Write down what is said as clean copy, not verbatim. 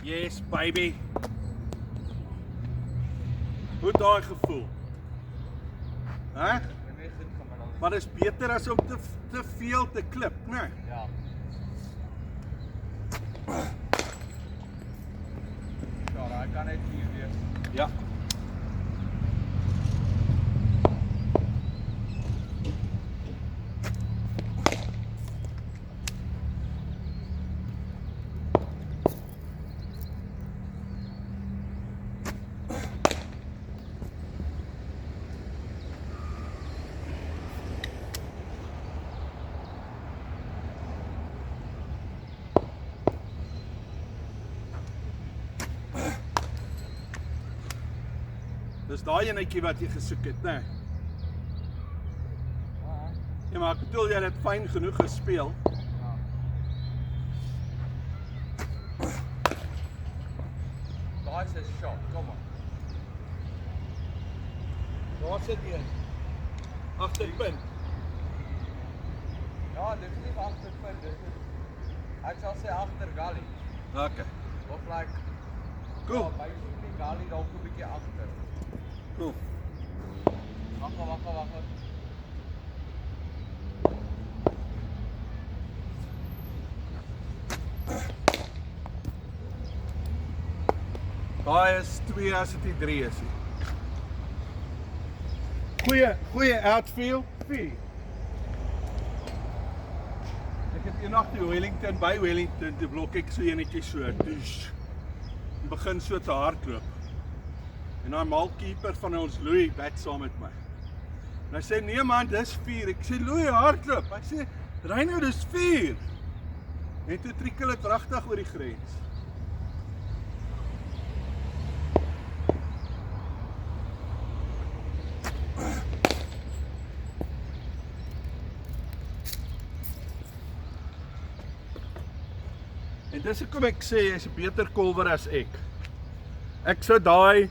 Yes, baby. Hoe daai gevoel? Hè? Maar dit is beter as om te veel te klip, né? Ja. Ja, hij kan net hier weer. Ja. Dis daai enetjie wat jy gesoek het, né? Ja, maar ek bedoel jy het fyn genoeg gespeel. Ja. Daai is 'n shot, kom maar. Daar sit een. Agterpunt. Ja, dit is nie agterpunt, dit is ek sal sê agter galley. Okay. Of like Cool. Ja, basically galley dalk 'n bietjie agter. Cool. Wag. Daai is 2 as dit 3 is. Goeie outfield. 4. Ek het eendag die Wellington by Wellington te blok ek so enetjie so. Dis begin so te hardloop. En daai malkeeper van ons Louis bat saam met my. En hy sê nee man, dis 4. Ek sê Louis hardloop. Hy sê ry nou, dis 4. En toe trikkel dit regtig oor die grens. En dis hoekom ek sê jy's 'n beter kolwer as ek. Ek sou daai